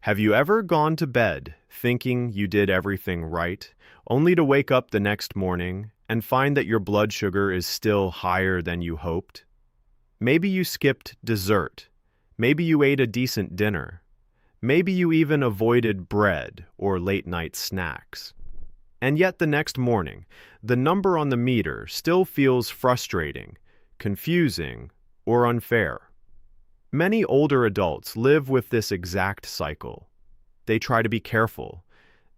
Have you ever gone to bed thinking you did everything right, only to wake up the next morning and find that your blood sugar is still higher than you hoped? Maybe you skipped dessert. Maybe you ate a decent dinner. Maybe you even avoided bread or late-night snacks. And yet the next morning, the number on the meter still feels frustrating, confusing, or unfair. Many older adults live with this exact cycle. They try to be careful.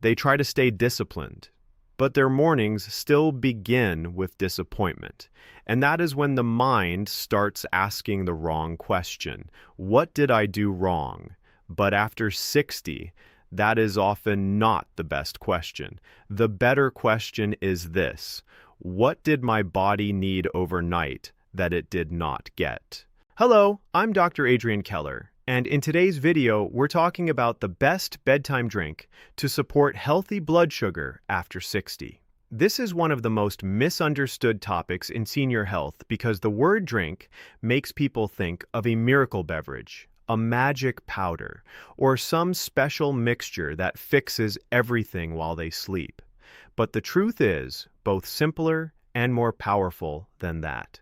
They try to stay disciplined. But their mornings still begin with disappointment. And that is when the mind starts asking the wrong question. What did I do wrong? But after 60, that is often not the best question. The better question is this: what did my body need overnight that it did not get? Hello, I'm Dr. Adrian Keller, and in today's video, we're talking about the best bedtime drink to support healthy blood sugar after 60. This is one of the most misunderstood topics in senior health because the word drink makes people think of a miracle beverage, a magic powder, or some special mixture that fixes everything while they sleep. But the truth is both simpler and more powerful than that.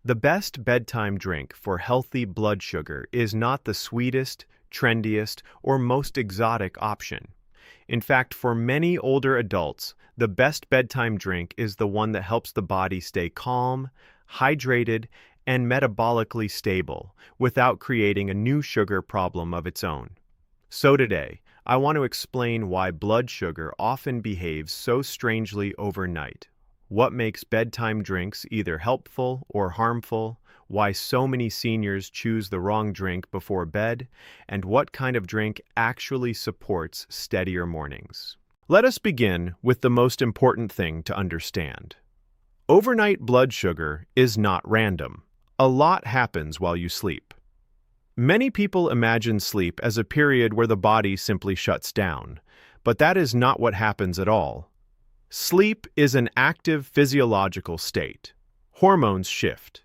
The best bedtime drink for healthy blood sugar is not the sweetest, trendiest, or most exotic option. In fact, for many older adults, the best bedtime drink is the one that helps the body stay calm, hydrated, and metabolically stable without creating a new sugar problem of its own. So today, I want to explain why blood sugar often behaves so strangely overnight. What makes bedtime drinks either helpful or harmful, why so many seniors choose the wrong drink before bed, and what kind of drink actually supports steadier mornings. Let us begin with the most important thing to understand. Overnight blood sugar is not random. A lot happens while you sleep. Many people imagine sleep as a period where the body simply shuts down, but that is not what happens at all. Sleep is an active physiological state. Hormones shift.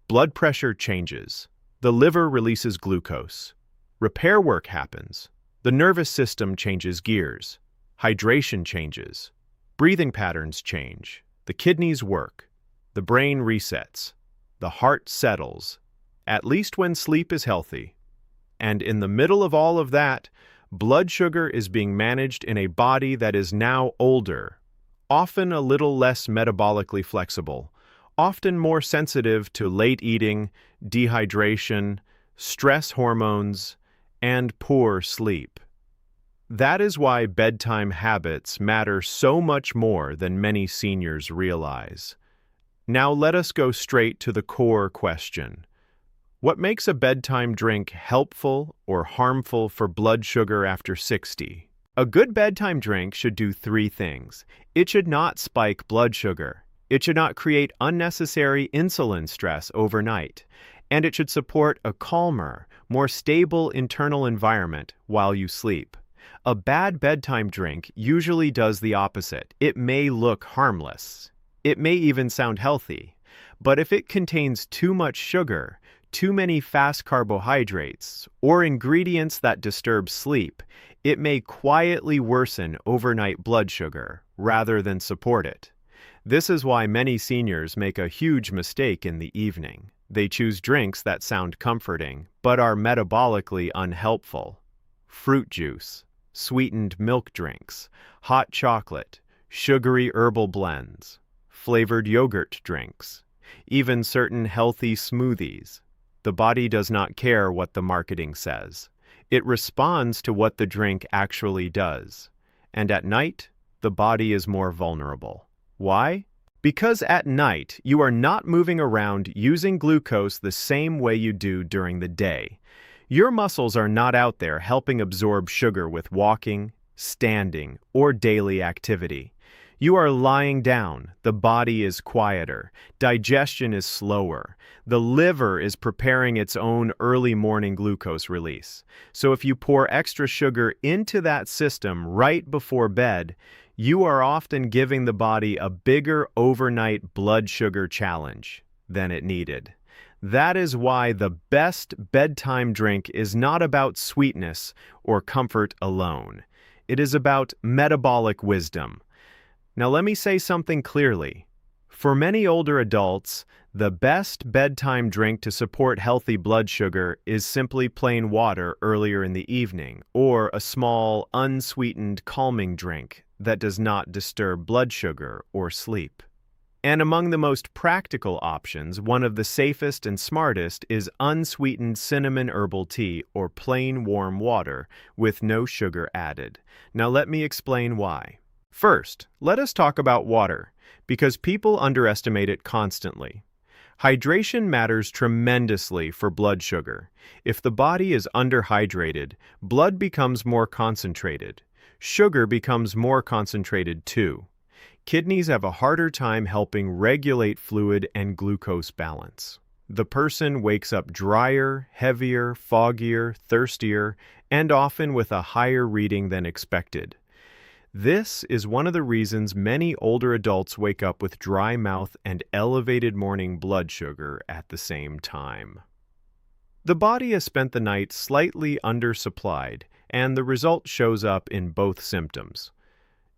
Blood pressure changes. The liver releases glucose. Repair work happens. The nervous system changes gears. Hydration changes. Breathing patterns change. The kidneys work. The brain resets. The heart settles, at least when sleep is healthy. And in the middle of all of that, blood sugar is being managed in a body that is now older, often a little less metabolically flexible, often more sensitive to late eating, dehydration, stress hormones, and poor sleep. That is why bedtime habits matter so much more than many seniors realize. Now let us go straight to the core question. What makes a bedtime drink helpful or harmful for blood sugar after 60? A good bedtime drink should do three things. It should not spike blood sugar. It should not create unnecessary insulin stress overnight. And it should support a calmer, more stable internal environment while you sleep. A bad bedtime drink usually does the opposite. It may look harmless. It may even sound healthy. But if it contains too much sugar, too many fast carbohydrates, or ingredients that disturb sleep, it may quietly worsen overnight blood sugar rather than support it. This is why many seniors make a huge mistake in the evening. They choose drinks that sound comforting, but are metabolically unhelpful. Fruit juice, sweetened milk drinks, hot chocolate, sugary herbal blends, flavored yogurt drinks, even certain healthy smoothies. The body does not care what the marketing says. It responds to what the drink actually does. And at night, the body is more vulnerable. Why? Because at night, you are not moving around using glucose the same way you do during the day. Your muscles are not out there helping absorb sugar with walking, standing, or daily activity. You are lying down, the body is quieter, digestion is slower, the liver is preparing its own early morning glucose release. So if you pour extra sugar into that system right before bed, you are often giving the body a bigger overnight blood sugar challenge than it needed. That is why the best bedtime drink is not about sweetness or comfort alone. It is about metabolic wisdom. Now, let me say something clearly. For many older adults, the best bedtime drink to support healthy blood sugar is simply plain water earlier in the evening, or a small, unsweetened calming drink that does not disturb blood sugar or sleep. And among the most practical options, one of the safest and smartest is unsweetened cinnamon herbal tea or plain warm water with no sugar added. Now let me explain why. First, let us talk about water, because people underestimate it constantly. Hydration matters tremendously for blood sugar. If the body is underhydrated, blood becomes more concentrated. Sugar becomes more concentrated too. Kidneys have a harder time helping regulate fluid and glucose balance. The person wakes up drier, heavier, foggier, thirstier, and often with a higher reading than expected. This is one of the reasons many older adults wake up with dry mouth and elevated morning blood sugar at the same time. The body has spent the night slightly undersupplied, and the result shows up in both symptoms.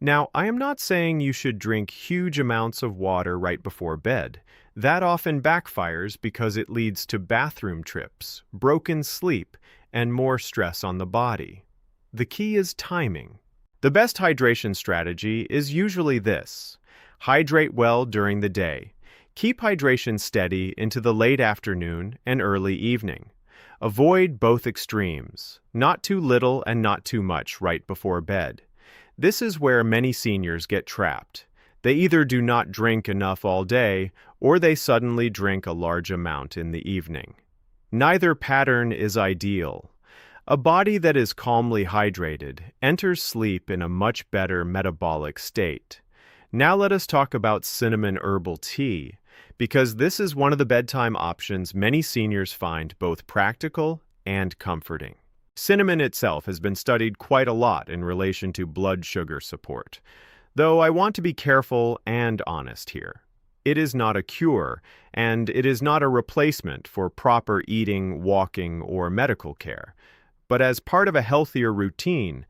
Now, I am not saying you should drink huge amounts of water right before bed. That often backfires because it leads to bathroom trips, broken sleep, and more stress on the body. The key is timing. The best hydration strategy is usually this: hydrate well during the day. Keep hydration steady into the late afternoon and early evening. Avoid both extremes, not too little and not too much right before bed. This is where many seniors get trapped. They either do not drink enough all day, or they suddenly drink a large amount in the evening. Neither pattern is ideal. A body that is calmly hydrated enters sleep in a much better metabolic state. Now let us talk about cinnamon herbal tea, because this is one of the bedtime options many seniors find both practical and comforting. Cinnamon itself has been studied quite a lot in relation to blood sugar support, though I want to be careful and honest here. It is not a cure, and it is not a replacement for proper eating, walking, or medical care. But as part of a healthier routine,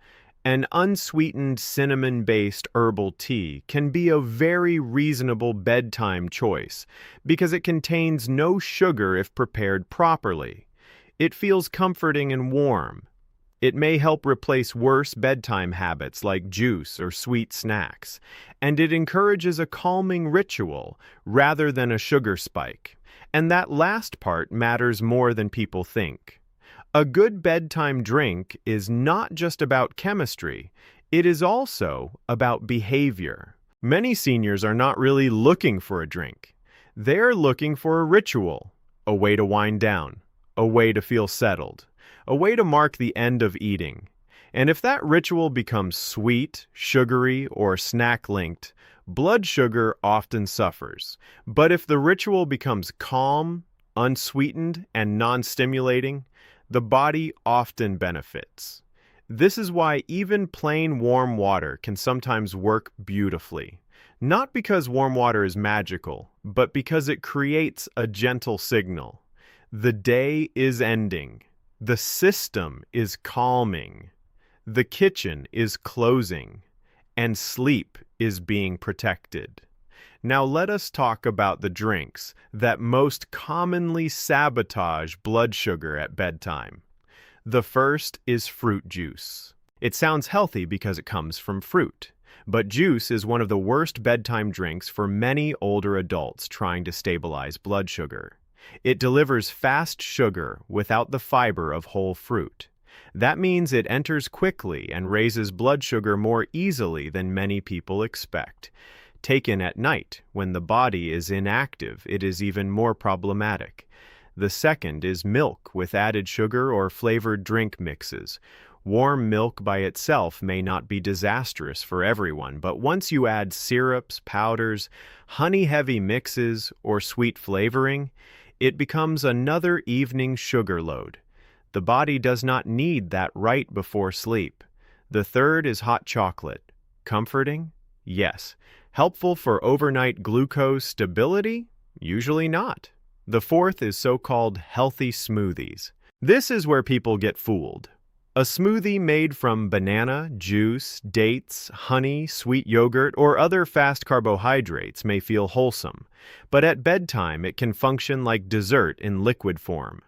an unsweetened cinnamon-based herbal tea can be a very reasonable bedtime choice because it contains no sugar if prepared properly. It feels comforting and warm. It may help replace worse bedtime habits like juice or sweet snacks, and it encourages a calming ritual rather than a sugar spike. And that last part matters more than people think. A good bedtime drink is not just about chemistry, it is also about behavior. Many seniors are not really looking for a drink. They're looking for a ritual, a way to wind down, a way to feel settled, a way to mark the end of eating. And if that ritual becomes sweet, sugary, or snack-linked, blood sugar often suffers. But if the ritual becomes calm, unsweetened, and non-stimulating, the body often benefits. This is why even plain warm water can sometimes work beautifully. Not because warm water is magical, but because it creates a gentle signal. The day is ending. The system is calming. The kitchen is closing. And sleep is being protected. Now let us talk about the drinks that most commonly sabotage blood sugar at bedtime. The first is fruit juice. It sounds healthy because it comes from fruit, but juice is one of the worst bedtime drinks for many older adults trying to stabilize blood sugar. It delivers fast sugar without the fiber of whole fruit. That means it enters quickly and raises blood sugar more easily than many people expect. Taken at night, when the body is inactive, it is even more problematic. The second is milk with added sugar or flavored drink mixes. Warm milk by itself may not be disastrous for everyone, but once you add syrups, powders, honey-heavy mixes, or sweet flavoring, it becomes another evening sugar load. The body does not need that right before sleep. The third is hot chocolate. Comforting? Yes. Helpful for overnight glucose stability? Usually not. The fourth is so-called healthy smoothies. This is where people get fooled. A smoothie made from banana, juice, dates, honey, sweet yogurt, or other fast carbohydrates may feel wholesome, but at bedtime it can function like dessert in liquid form.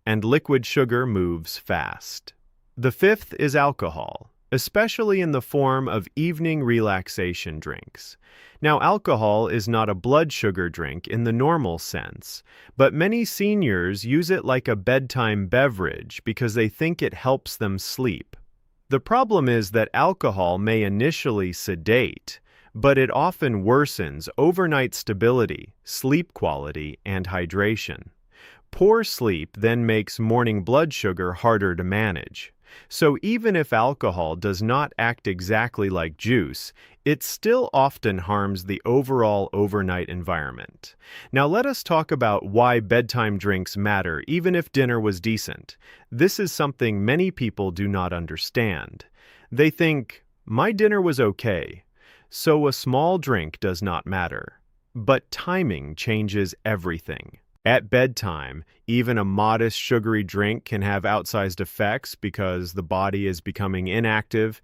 And liquid sugar moves fast. The fifth is alcohol, especially in the form of evening relaxation drinks. Now, alcohol is not a blood sugar drink in the normal sense, but many seniors use it like a bedtime beverage because they think it helps them sleep. The problem is that alcohol may initially sedate, but it often worsens overnight stability, sleep quality, and hydration. Poor sleep then makes morning blood sugar harder to manage. So even if alcohol does not act exactly like juice, it still often harms the overall overnight environment. Now let us talk about why bedtime drinks matter even if dinner was decent. This is something many people do not understand. They think, my dinner was okay, so a small drink does not matter. But timing changes everything. At bedtime, even a modest sugary drink can have outsized effects because the body is becoming inactive.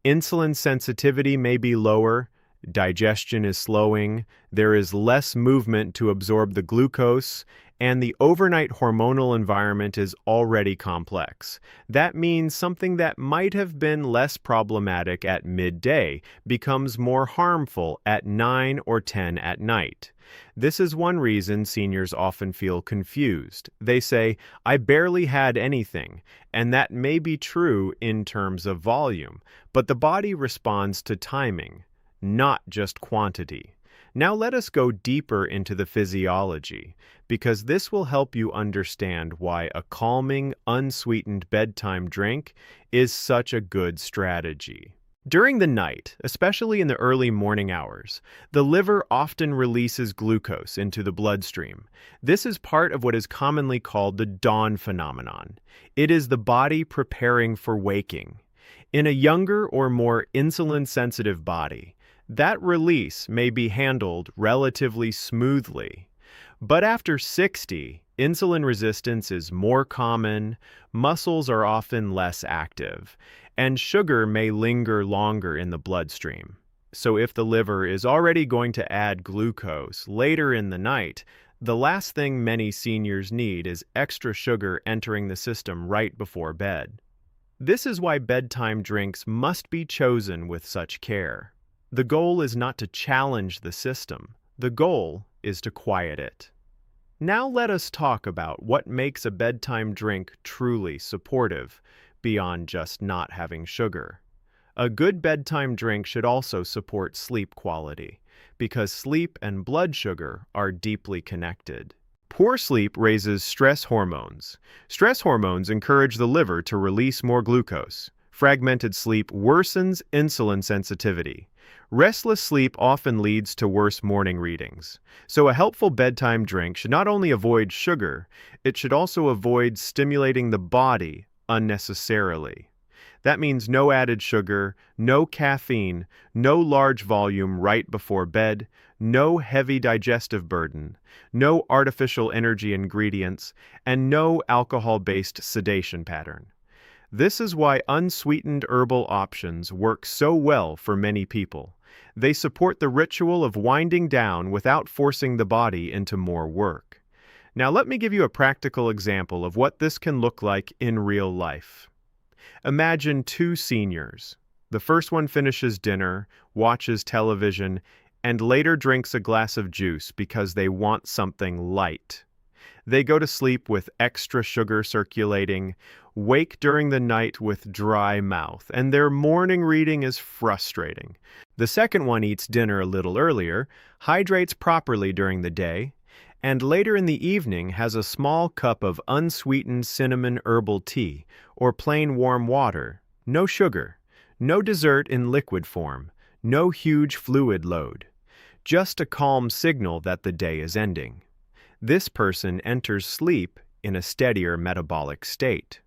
Insulin sensitivity may be lower, digestion is slowing, there is less movement to absorb the glucose, and the overnight hormonal environment is already complex. That means something that might have been less problematic at midday becomes more harmful at 9 or 10 at night. This is one reason seniors often feel confused. They say, I barely had anything, and that may be true in terms of volume, but the body responds to timing, not just quantity. Now let us go deeper into the physiology, because this will help you understand why a calming, unsweetened bedtime drink is such a good strategy. During the night, especially in the early morning hours, the liver often releases glucose into the bloodstream. This is part of what is commonly called the dawn phenomenon. It is the body preparing for waking. In a younger or more insulin-sensitive body, that release may be handled relatively smoothly. But after 60, insulin resistance is more common, muscles are often less active, and sugar may linger longer in the bloodstream. So if the liver is already going to add glucose later in the night, the last thing many seniors need is extra sugar entering the system right before bed. This is why bedtime drinks must be chosen with such care. The goal is not to challenge the system. The goal is to quiet it. Now let us talk about what makes a bedtime drink truly supportive, beyond just not having sugar. A good bedtime drink should also support sleep quality, because sleep and blood sugar are deeply connected. Poor sleep raises stress hormones. Stress hormones encourage the liver to release more glucose. Fragmented sleep worsens insulin sensitivity. Restless sleep often leads to worse morning readings. So a helpful bedtime drink should not only avoid sugar, it should also avoid stimulating the body unnecessarily. That means no added sugar, no caffeine, no large volume right before bed, no heavy digestive burden, no artificial energy ingredients, and no alcohol-based sedation pattern. This is why unsweetened herbal options work so well for many people. They support the ritual of winding down without forcing the body into more work. Now let me give you a practical example of what this can look like in real life. Imagine two seniors. The first one finishes dinner, watches television, and later drinks a glass of juice because they want something light. They go to sleep with extra sugar circulating, wake during the night with dry mouth, and their morning reading is frustrating. The second one eats dinner a little earlier, hydrates properly during the day, and later in the evening has a small cup of unsweetened cinnamon herbal tea or plain warm water. No sugar, no dessert in liquid form, no huge fluid load. Just a calm signal that the day is ending. This person enters sleep in a steadier metabolic state.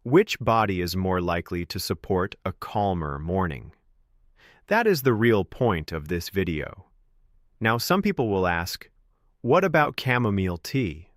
Which body is more likely to support a calmer morning? That is the real point of this video. Now, some people will ask, What about chamomile tea?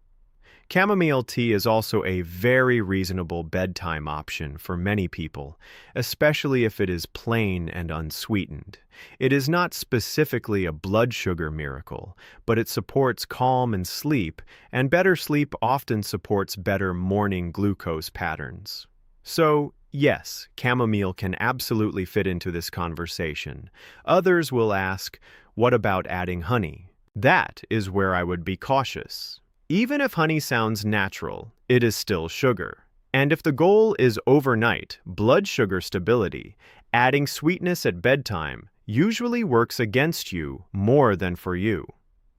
Chamomile tea is also a very reasonable bedtime option for many people, especially if it is plain and unsweetened. It is not specifically a blood sugar miracle, but it supports calm and sleep, and better sleep often supports better morning glucose patterns. So, yes, chamomile can absolutely fit into this conversation. Others will ask, what about adding honey? That is where I would be cautious. Even if honey sounds natural, it is still sugar. And if the goal is overnight blood sugar stability, adding sweetness at bedtime usually works against you more than for you.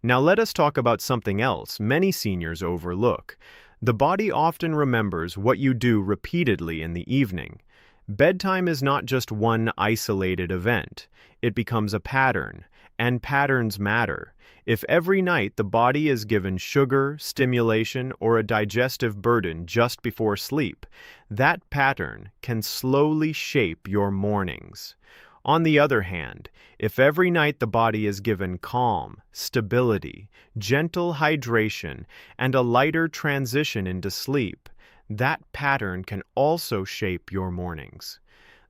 Now let us talk about something else many seniors overlook. The body often remembers what you do repeatedly in the evening. Bedtime is not just one isolated event. It becomes a pattern, and patterns matter. If every night the body is given sugar, stimulation, or a digestive burden just before sleep, that pattern can slowly shape your mornings. On the other hand, if every night the body is given calm, stability, gentle hydration, and a lighter transition into sleep, that pattern can also shape your mornings.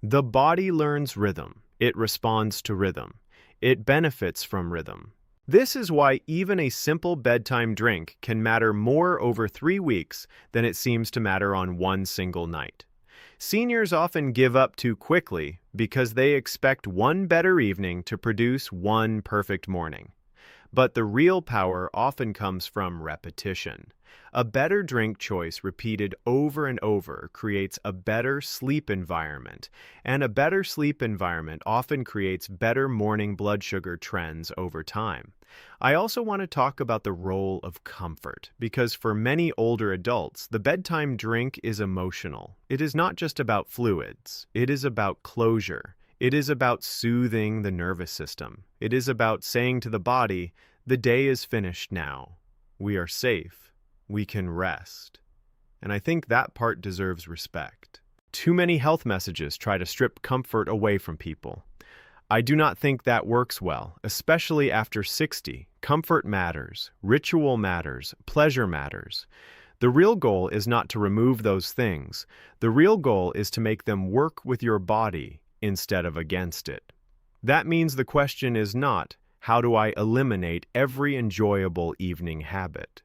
The body learns rhythm. It responds to rhythm. It benefits from rhythm. This is why even a simple bedtime drink can matter more over 3 weeks than it seems to matter on one single night. Seniors often give up too quickly because they expect one better evening to produce one perfect morning. But the real power often comes from repetition. A better drink choice repeated over and over creates a better sleep environment, and a better sleep environment often creates better morning blood sugar trends over time. I also want to talk about the role of comfort, because for many older adults, the bedtime drink is emotional. It is not just about fluids. It is about closure. It is about soothing the nervous system. It is about saying to the body, the day is finished now. We are safe. We can rest. And I think that part deserves respect. Too many health messages try to strip comfort away from people. I do not think that works well, especially after 60. Comfort matters, ritual matters, pleasure matters. The real goal is not to remove those things. The real goal is to make them work with your body instead of against it. That means the question is not, how do I eliminate every enjoyable evening habit?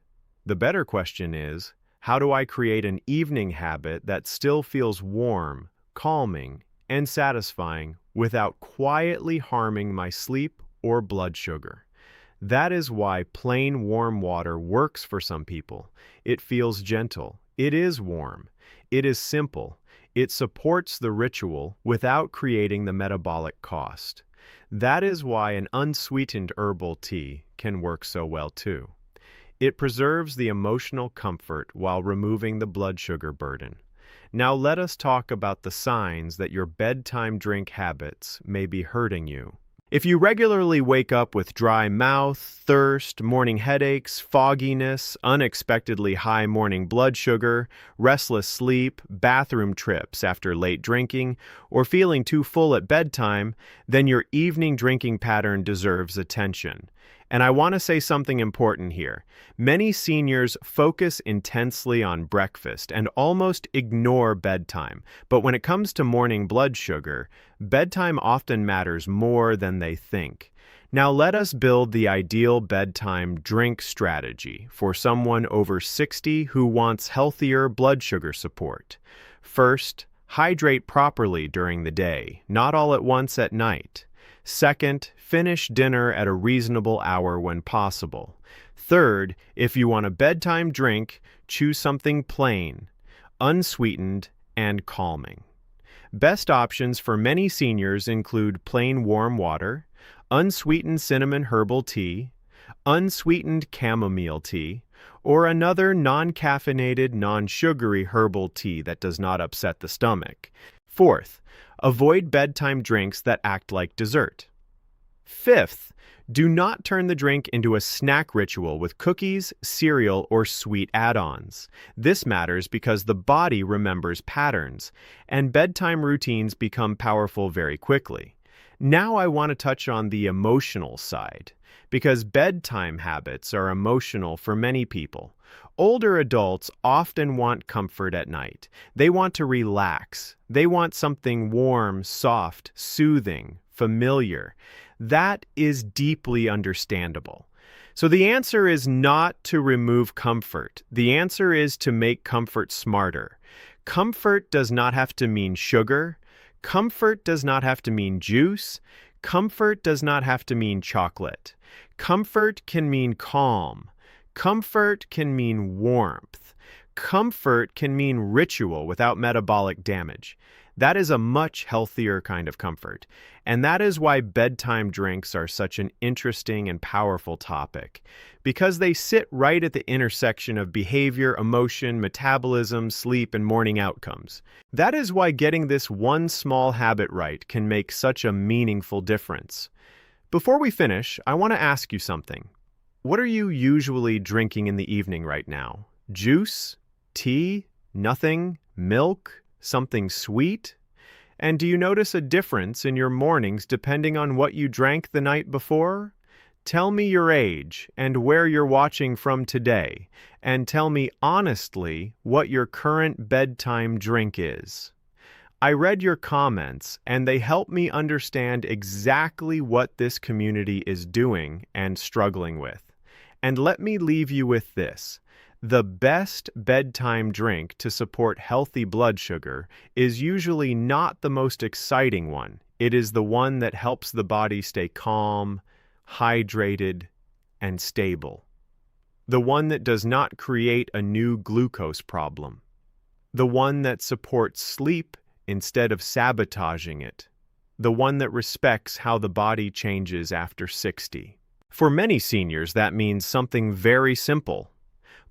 The better question is, how do I create an evening habit that still feels warm, calming, and satisfying without quietly harming my sleep or blood sugar? That is why plain warm water works for some people. It feels gentle. It is warm. It is simple. It supports the ritual without creating the metabolic cost. That is why an unsweetened herbal tea can work so well too. It preserves the emotional comfort while removing the blood sugar burden. Now let us talk about the signs that your bedtime drink habits may be hurting you. If you regularly wake up with dry mouth, thirst, morning headaches, fogginess, unexpectedly high morning blood sugar, restless sleep, bathroom trips after late drinking, or feeling too full at bedtime, then your evening drinking pattern deserves attention. And I want to say something important here. Many seniors focus intensely on breakfast and almost ignore bedtime. But when it comes to morning blood sugar, bedtime often matters more than they think. Now let us build the ideal bedtime drink strategy for someone over 60 who wants healthier blood sugar support. First, hydrate properly during the day, not all at once at night. Second, finish dinner at a reasonable hour when possible. Third, if you want a bedtime drink, choose something plain, unsweetened, and calming. Best options for many seniors include plain warm water, unsweetened cinnamon herbal tea, unsweetened chamomile tea, or another non-caffeinated, non-sugary herbal tea that does not upset the stomach. Fourth, avoid bedtime drinks that act like dessert. Fifth, do not turn the drink into a snack ritual with cookies, cereal, or sweet add-ons. This matters because the body remembers patterns, and bedtime routines become powerful very quickly. Now I want to touch on the emotional side. because bedtime habits are emotional for many people. Older adults often want comfort at night. They want to relax. They want something warm, soft, soothing, familiar. That is deeply understandable. So the answer is not to remove comfort. The answer is to make comfort smarter. Comfort does not have to mean sugar. Comfort does not have to mean juice. Comfort does not have to mean chocolate. Comfort can mean calm. Comfort can mean warmth. Comfort can mean ritual without metabolic damage. That is a much healthier kind of comfort. And that is why bedtime drinks are such an interesting and powerful topic, because they sit right at the intersection of behavior, emotion, metabolism, sleep, and morning outcomes. That is why getting this one small habit right can make such a meaningful difference. Before we finish, I want to ask you something. What are you usually drinking in the evening right now? Juice? Tea? Nothing? Milk? Something sweet? And do you notice a difference in your mornings depending on what you drank the night before? Tell me your age and where you're watching from today, and tell me honestly what your current bedtime drink is. I read your comments, and they help me understand exactly what this community is doing and struggling with. And let me leave you with this. The best bedtime drink to support healthy blood sugar is usually not the most exciting one. It is the one that helps the body stay calm, hydrated, and stable. The one that does not create a new glucose problem. The one that supports sleep instead of sabotaging it. The one that respects how the body changes after 60. For many seniors, that means something very simple.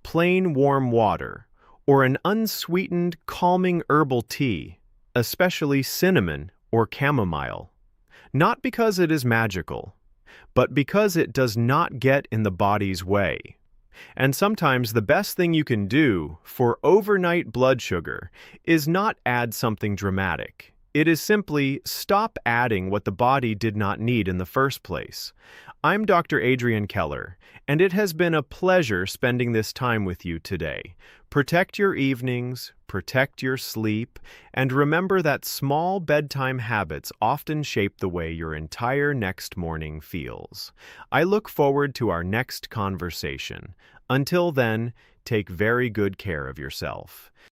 Plain warm water, or an unsweetened, calming herbal tea, especially cinnamon or chamomile. Not because it is magical, but because it does not get in the body's way. And sometimes the best thing you can do for overnight blood sugar is not add something dramatic. It is simply stop adding what the body did not need in the first place. I'm Dr. Adrian Keller, and it has been a pleasure spending this time with you today. Protect your evenings, protect your sleep, and remember that small bedtime habits often shape the way your entire next morning feels. I look forward to our next conversation. Until then, take very good care of yourself.